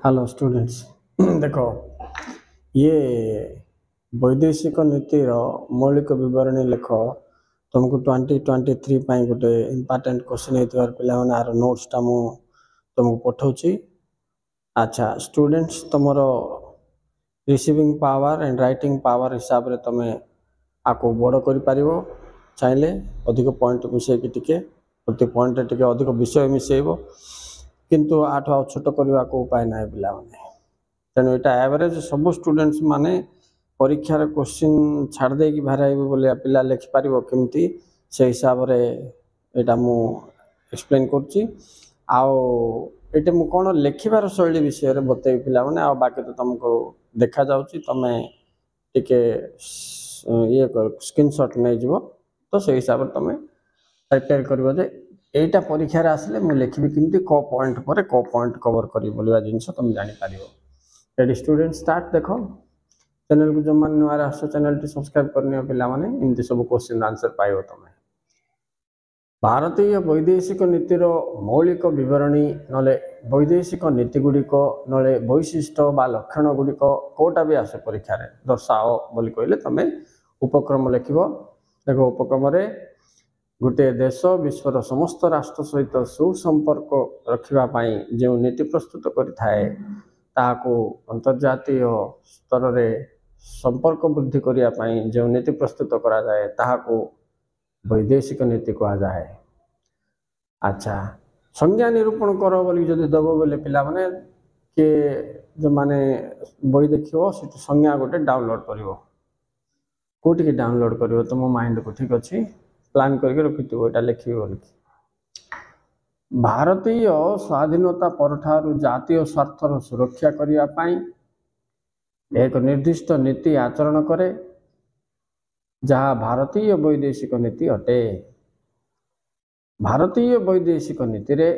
Hello students देखो ये वैदेशिक नीतिर मौलिक विवरणी लिख तुमको 2023 गोटे इम्पोर्टेंट क्वेश्चन होता पिला आर नोट्सटा मु तुमको पठाऊँ। अच्छा स्टूडेंट्स तुमर receiving power and writing power हिसाब से तुम आपको बड़ कर चाहिए अधिक पॉइंट मिसेक टिके प्रति पॉइंट टिके अधिक विषय मिसेब किंतु आठ आ छोट करने को उपाय ना पिला तेणु यहाँ एवरेज सब स्टूडेंट्स माने परीक्षार क्वेश्चन छाड़ दे कि भाराइबे बोले पिला लिखिपार केमती से हिसाब से यहाँ मु एक्सप्लेन करुच्ची आटे मु कौन लिखार शैली विषय में बतई पिला आ बाकी तो तुमको देखा जाऊँगी तुम टिके ये स्क्रीनशॉट नहीं जीव तो से हिसाब से तुम प्रिपेयर कर एटा परीक्षार आसिले मुझे लिखी किमती क पॉइंट पर क पॉइंट कवर करी बोलिया जिनस तुम जानीपर रेडी स्टूडेंट स्टार्ट देख चैनल को जो मैंने नुआ आस चैनल टी सब्सक्राइब करने पिला माने इमती सब क्वेश्चन आंसर पाइब तुम भारतीय वैदेशिक नीतिर मौलिक विवरणी नले वैदेशिक नीति गुड़िक नले वैशिष्ट बा लक्षण गुड़िक कोटा भी आसे परीक्षा रे दर्शाओ बोली कहले तुम उपक्रम लिख देख उपक्रम गोटे देश विश्वर समस्त राष्ट्र सहित सुसंपर्क रखापी जो नीति प्रस्तुत करें अंतर्जातीय स्तर में संपर्क वृद्धि करने जो नीति प्रस्तुत कराए ताकू वैदेशिक नीति कह जाए। अच्छा संज्ञा निरूपण कर बोली जदि दब बोले पिला माने के जो माने बही देखियो से संज्ञा गोटे डाउनलोड करिवो कोठी डाउनलोड करिवो तुम माइंड को ठीक अच्छी प्लान करके रखिथो यहाँ लिखी बोल भारतीय स्वाधीनता परठारु जातीय स्वार्थर सुरक्षा करने एक निर्दिष्ट नीति आचरण करे जहाँ भारतीय वैदेशिक नीति अटे। भारतीय वैदेशिक नीति रे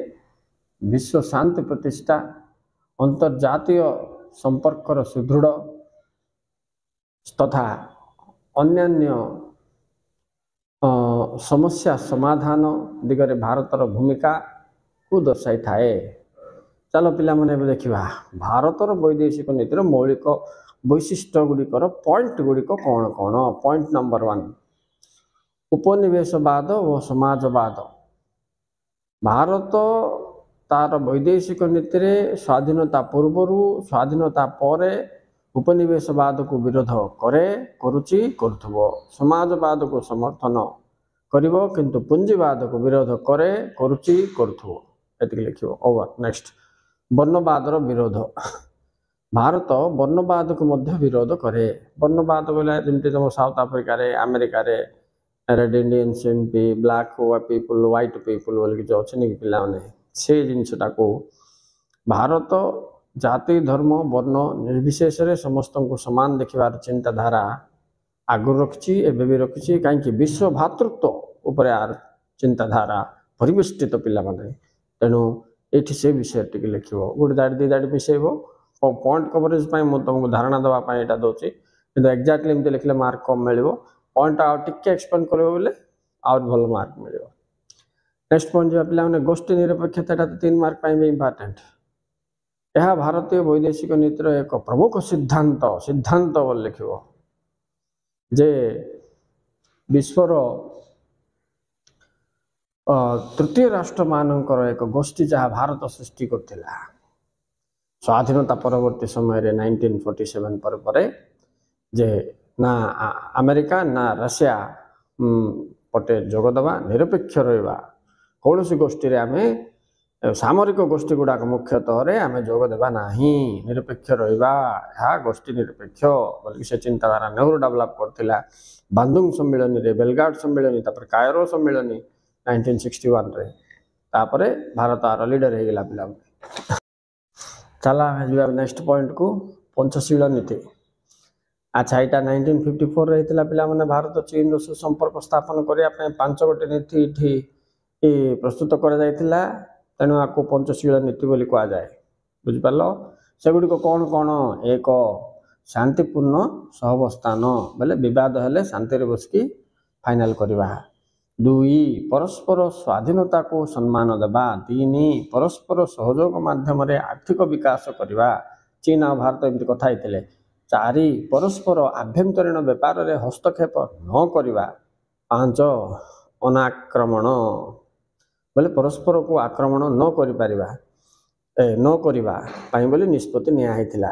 विश्व शांति प्रतिष्ठा अंतर्जातीय संपर्कर सुदृढ़ तथा अन्यान्य समस्या समाधान दिगरे भारतर भूमिका को दर्शाई थाए। चलो पिला माने देखा भारतर वैदेशिक नीतिर मौलिक वैशिष्ट गुड़िकर पॉइंट गुड़िक कौन कौन। पॉइंट नंबर 1 उपनिवेशवाद और समाजवाद। भारत तार वैदेशिक नीति रे स्वाधीनता पूर्वर स्वाधीनता पर उपनिवेशवाद को विरोध करुच्ची करुथबो समाजवाद को समर्थन करिवो किंतु पूंजीवाद को विरोध करुच्ची करुथबो एतिक लिखिवो। ओवर नेक्स्ट वर्णवाद विरोध। भारत वर्णवाद को मध्य विरोध करे। वर्णवाद बोले जमती तुम साउथ अफ्रिका रे अमेरिका रे red Indian Simpy black people white people बोल जो अच्छे पिला से जिनटा को भारत जाति धर्म वर्ण निर्विशेष समस्त को समान देखिबार चिंताधारा आगु रखी एवं भी रखी कहीं विश्व भातृत्व उपर आर चिंताधारा परिवेष्टित पिला माने तेणु ये से विषय टी लिख गोटे दाड़ी दी दाड़ी मिसेब पॉइंट कवरेज तुमको धारणा देवाई यहाँ दूसरी कि एक्जाक्टली एमती लिखले मार्क कम मिल पॉइंट आगे एक्सप्लेन कर बोले आउट भल मार्क मिल। नेक्स्ट पॉइंट जो पे गोष्ठी निरपेक्षता 3 मार्क भी इम्पोर्टेंट। यह भारतीय वैदेशिक नीतिर एक प्रमुख सिद्धांत सिद्धांत बोल लिख जे विश्वर तृतीय राष्ट्र मानकर एक गोष्ठी जहाँ भारत सृष्टि करथिला स्वाधीनता परवर्ती समय रे 1947 पर जे ना अमेरिका ना रशिया पटे जोगदवा निरपेक्ष रहा कौन सी गोष्ठी रे आमे सामरिक गोष्ठी गुड़ाक मुख्यतः आम जोग देवा नहीं निरपेक्ष रहा गोष्ठी निरपेक्ष बोल से चिंताधारा नेहरू डेवलप करथिला बांदुंग सम्मेलन रे बेलगार्ड सम्मेलन तापर कायरो सम्मेलन 1961 रे तापरे भारत आर लीडर हो गला पिला। चला नेक्स्ट पॉइंट को पंचशील नीति। अच्छा यहाँ 1954 रही पिला माने भारत चीन रो सुसंपर्क स्थापन करने 5 गोटे नीति ये प्रस्तुत करा तेणु आपको पंचशील नीति बोली कह जाए बुझिपार से गुड़िक कौन कौन। एक शांतिपूर्ण सहवस्थान बोले बद हेले शांति बसिकी फाइनाल करवा ଦୁଇ ପରସ୍ପର ସ୍ୱାଧୀନତା को ସମ୍ମାନ ଦେବା ତିନି ପରସ୍ପର ସହଯୋଗ ମାଧ୍ୟମରେ ଆର୍ଥିକ ବିକାଶ କରିବା ଚୀନ ଆଉ ଭାରତ ଏମିତି କଥା ହେଇଥିଲେ ଚାରି ପରସ୍ପର ଆଭ୍ୟନ୍ତରୀଣ ବେପାରରେ ହସ୍ତକ୍ଷେପ ନ କରିବା ପାଞ୍ଚ ଅନାକ୍ରମଣ ବୋଲେ ପରସ୍ପରକୁ ଆକ୍ରମଣ ନ କରିପାରିବା ନ କରିବା ପାଇଁ ବୋଲି ନିଷ୍ପତ୍ତି ନିଆହେଇଥିଲା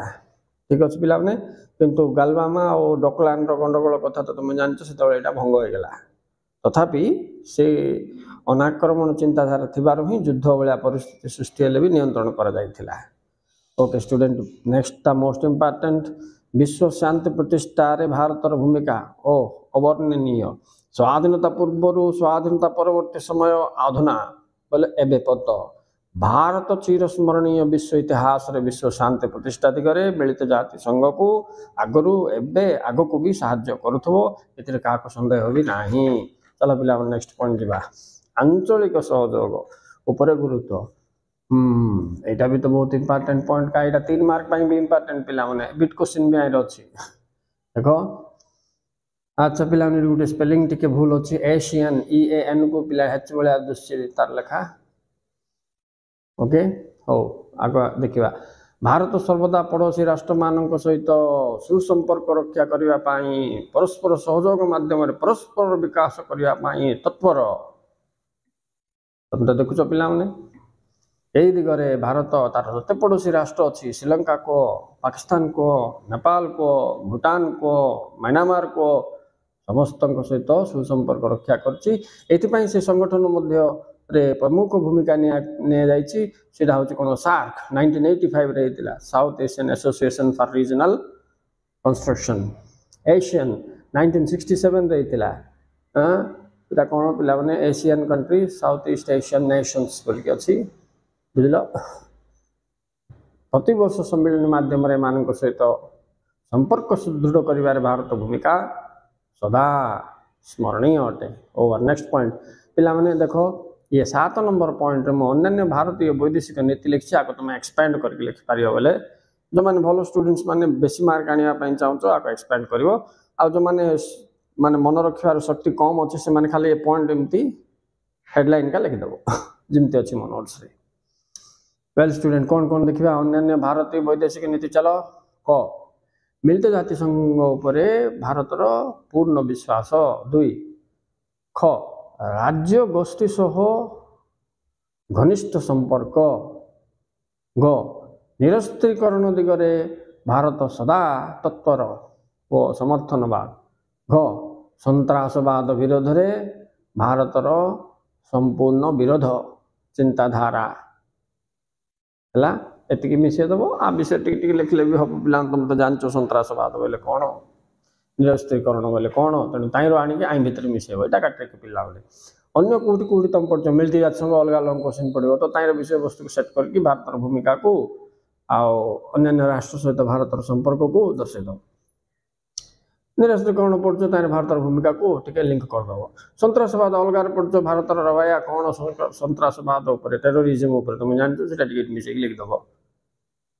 ଠିକ ଅଛି ପିଲାମାନେ କିନ୍ତୁ ଗାଲବାମା ଆଉ ଡକଲାଣ୍ଡର ଗଣ୍ଡଗୋଳ କଥା ତ ତୁମେ ଜାଣିଛ ସେତେବେଳେ ଏଇଟା ଭଙ୍ଗ ହେଇଗଲା तथापि से अनाक्रमण चिंताधारा थिबारु ही युद्ध भलिया परिस्थिति सृष्टि हेले भी नियंत्रण करा जायथिला okay student next the most important विश्व शांति प्रतिष्ठा रे भारतर भूमिका ओ अवर्णनीय स्वाधीनता पूर्व स्वाधीनता परवर्ती समय अधुना बोले एबे पत भारत चिरस्मरणीय विश्व इतिहास रे विश्व शांति प्रतिष्ठा दिगरे मिलित जाति संघ को आगरु एबे आगको भी साहाय्य करूथबो एतिरे काको संदेह भी नाही चलो पिला नेक्स्ट पॉइंट जीवा आंचलिक सहयोग ऊपर गुरुत्व एटा भी तो बहुत इंपोर्टेंट पॉइंट का एटा 3 मार्क पाई भी इंपोर्टेंट पिला माने बिट क्वेश्चन भी आइर अछि देखो अच्छा पिला ने गुटे स्पेलिंग टिके भूल अछि एशियन ई ए एन को पिला हेच बळिया दृश्य तार लेखा ओके हो आगो देखिबा भारत सर्वदा पड़ोसी राष्ट्र मानक सहित सुसंपर्क रक्षा करिवा पाई परस्पर सहयोग माध्यम परस्पर विकास करिवा पाई तत्पर तुम तो देखुच पिला माने एई दिगरे भारत तार जते पड़ोसी राष्ट्र अछि श्रीलंका को पाकिस्तान को नेपाल को भूटान को म्यांमार को समस्त सहित सुसंपर्क रक्षा करछि एथि पाई से संगठन मध्य रे प्रमुख भूमिका निया जायछि सेटा होछि कोन सार्क 1985 रे हितला South Asian Association for Regional Construction Asian 1967 रे हितला एटा कोन पिला माने Asian country South East Asian Nations बोल के अछि बुझलो प्रति वर्ष सम्मेलन माध्यम रे मानक सहित संपर्क सुदृढ़ करिवार भारत भूमिका सदा स्मरणीय अटे ओवर नेक्स्ट पॉइंट पिला माने देखो ये 7 नंबर पॉइंट में अन्य भारतीय वैदेशिक नीति लिखी आको तुम एक्सपैंड करके लिखि पारियो बोले जो माने भलो स्टूडेंट्स माने बेसी मार्क आनिया पई चाहछो आको एक्सपैंड करिवो आ जो माने मन रखिवार शक्ति कम अछि से माने खाली ए पॉइंट एमती हेडलाइन का लिखि देबो जिमते अछि मन नोट्स रे वेल स्टूडेंट कौन देखिबा अन्य भारतीय वैदेशिक नीति चलो क मिलित जाति संघ उपरे भारतर पूर्ण विश्वास दुई ख राज्य गोष्ठी सह घनिष्ठ संपर्क ग निरस्त्रीकरण दिगरे भारत सदा तत्पर व समर्थनवाद घ संत्रासवाद विरोध रे भारतर संपूर्ण विरोध चिंताधारा है एति मिसे दब आ विषय टिक लिखले भी हम पिला तुम तो जानचो संत्रासवाद बोले कौन निरस्त्रीकरण बोले कौन तेणु ताइर आणिक आई भितर मिसेब यहाँ काटे पिला बोले अन्य कौटी कौटी तुम पढ़ मिलित जाति संघ अलग अलग क्वेश्चन पड़ो तो ताइर विषय वस्तु को सेट करके भारतर भूमिका को अन्य राष्ट्र सहित भारतर संपर्क को दर्शे दो निरस्त्रीकरण पढ़ो ताइर भारतर भूमिका को टिके लिंक करदब संत्रासवाद अलग पढ़ो भारतर रवैया कौन संत्रासवाद टेरोरिज्म तुम जानते टिके मिसे लिखिदब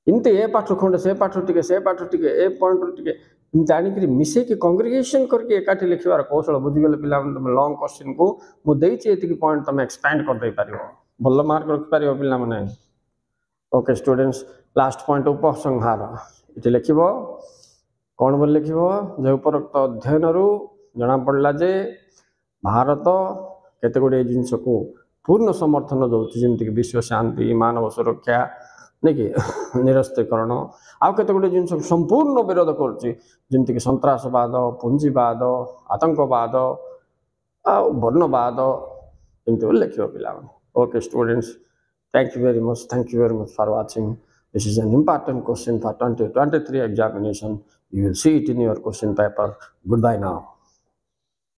इनते ए पाठ खंड से पाठ टिके ए पॉइंट टिके जानिक मिसे कि कंग्रिगेशन करके एकाठी लिखार कौशल बुझीगले पिला तुम लंग क्वेश्चन को मुझे पॉइंट तुम एक्सपैंड कर दे पार भल मार्क रखिपार पिला माने ओके स्टूडेंट्स लास्ट पॉइंट उपसंहार ये लिख कौन बोल लिख जो उपरोक्त अध्ययन जना पड़ा जे भारत केते गुड़े जिनस को पूर्ण समर्थन दौर जमीक विश्व शांति मानव सुरक्षा नहीं कि निरस्त्रीकरण आउ केते गुड़े जिनस संपूर्ण विरोध करमती संत्रासवाद पुंजीवाद आतंकवाद वर्णवाद एमती लिख पिला okay students thank you very much for watching this is an important question for 2023 examination you will see it in your question paper goodbye now